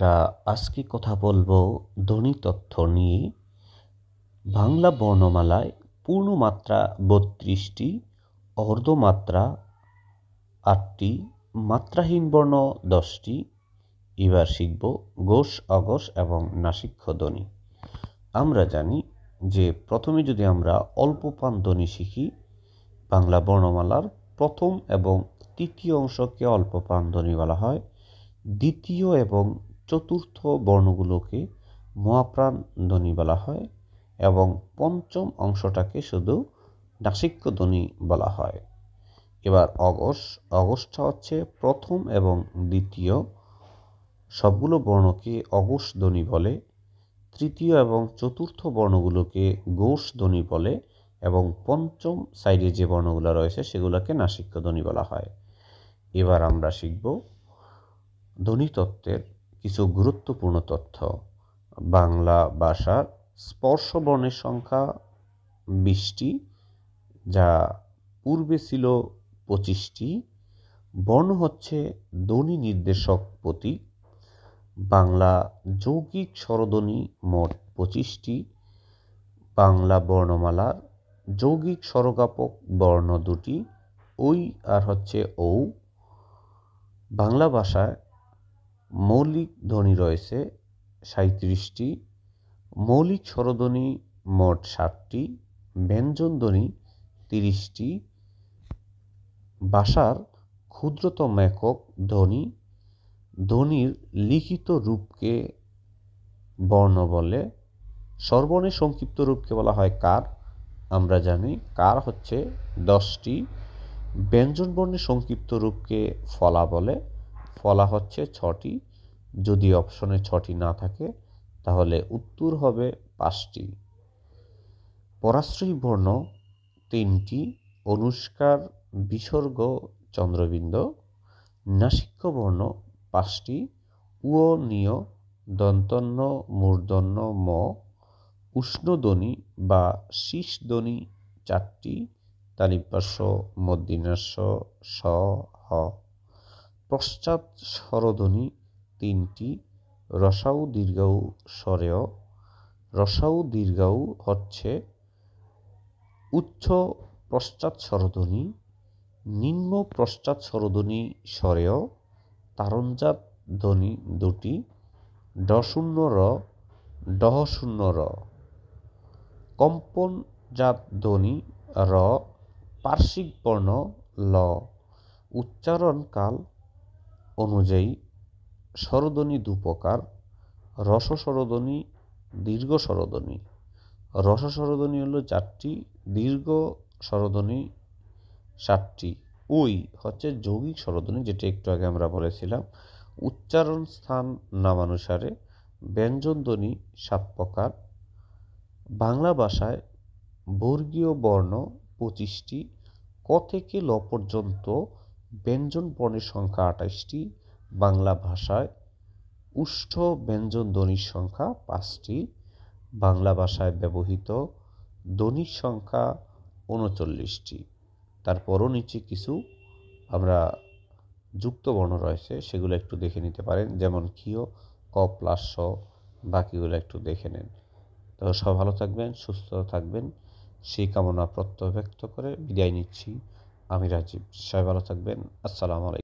আমরা আজকে কথা বলবো ধ্বনি তথ্য নিয়ে। বাংলা বর্ণমালায় পূর্ণমাত্রা ৩২টি, অর্ধমাত্রা ৮টি, মাত্রাহীন বর্ণ 10টি। এবার শিখব ঘোষ, অঘোষ এবং নাসিক্য ধ্বনি। আমরা জানি যে প্রথমে যদি আমরা অল্প প্রাণ ধ্বনি শিখি, বাংলা বর্ণমালার প্রথম এবং তৃতীয় অংশকে অল্প প্রাণ ধ্বনি বলা হয়। দ্বিতীয় এবং চতুর্থ বর্ণগুলোকে মহাপ্রাণ ধ্বনি বলা হয় এবং পঞ্চম অংশটাকে শুধু নাসিক্য ধ্বনি বলা হয়। এবার অঘোষ। অঘোষটা হচ্ছে প্রথম এবং দ্বিতীয় সবগুলো বর্ণকে অঘোষ ধ্বনি বলে। তৃতীয় এবং চতুর্থ বর্ণগুলোকে ঘোষ ধ্বনি বলে এবং পঞ্চম সাইডে যে বর্ণগুলো রয়েছে সেগুলোকে নাসিক্য ধ্বনি বলা হয়। এবার আমরা শিখব ধ্বনিতত্ত্বের কিছু গুরুত্বপূর্ণ তথ্য। বাংলা ভাষার স্পর্শ বর্ণের সংখ্যা 20টি, যা পূর্বে ছিল 25টি। বর্ণ হচ্ছে ধ্বনি নির্দেশক প্রতীক। বাংলা যৌগিক স্বরধ্বনি মোট 25টি। বাংলা বর্ণমালার যৌগিক স্বরজ্ঞাপক বর্ণ 2টি, ওই আর হচ্ছে ঔ। বাংলা ভাষায় মৌলিক ধ্বনি রয়েছে 37টি। মৌলিক স্বরধ্বনি মোট 60টি, ব্যঞ্জন ধ্বনি 30টি। ভাষার ক্ষুদ্রতম একক ধ্বনি। ধ্বনির লিখিত রূপকে বর্ণ বলে। স্বরবর্ণের সংক্ষিপ্ত রূপকে বলা হয় কার। আমরা জানি কার হচ্ছে 10টি। ব্যঞ্জন বর্ণের সংক্ষিপ্ত রূপকে ফলা বলে। ফলা হচ্ছে 6টি। যদি অপশনে 6টি না থাকে তাহলে উত্তর হবে 5টি। পরাশ্রয়ী বর্ণ 3টি, অনুস্বার, বিসর্গ, চন্দ্রবিন্দু। নাসিক্য বর্ণ 5টি, উ, নীয়, দন্তন্য, মূর্ধন্য, ম। উষ্ণধ্বনি বা শীষ ধ্বনি 4টি, তালব্যাস্য, মূর্ধন্যাস্য, স, হ। পশ্চাৎ স্বরধ্বনি 3টি, রসাউ, দীর্ঘাউ, স্বরেয়। রসাউ দীর্ঘাউ হচ্ছে উচ্চ পশ্চাৎ স্বরধ্বনি, নিম্ন পশ্চাৎ স্বরধ্বনি স্বরেয়। তারণজাত ধ্বনি 2টি, ড শূন্য র, ডহ শূন্য র। কম্পনজাত ধ্বনি র। পার্শ্বিক বর্ণ ল। উচ্চারণকাল অনুযায়ী স্বরধ্বনি 2 প্রকার, রস স্বরধ্বনি, দীর্ঘ স্বরধ্বনি। রস স্বরধ্বনি হলো 4টি, দীর্ঘ স্বরধ্বনি 7টি। ওই হচ্ছে যৌগিক স্বরধ্বনি, যেটা একটু আগে আমরা বলেছিলাম। উচ্চারণ স্থান নামানুসারে ব্যঞ্জন ধ্বনি 7 প্রকার। বাংলা ভাষায় বর্গীয় বর্ণ 25টি, ক থেকে ল পর্যন্ত ব্যঞ্জন বর্ণের সংখ্যা 28টি। বাংলা ভাষায় উষ্ঠ ব্যঞ্জন ধ্বনির সংখ্যা 5টি। বাংলা ভাষায় ব্যবহৃত ধ্বনির সংখ্যা 39টি। তারপরও নিচে কিছু আমরা যুক্ত বর্ণ রয়েছে, সেগুলো একটু দেখে নিতে পারেন, যেমন ক্ষীয়, ক প্লাস স। বাকিগুলো একটু দেখে নেন। তো সব ভালো থাকবেন, সুস্থ থাকবেন, সেই কামনা প্রত্যয় ব্যক্ত করে বিদায় নিচ্ছি। আমি রাজীব। সবাই ভালো থাকবেন। আসসালামু আলাইকুম।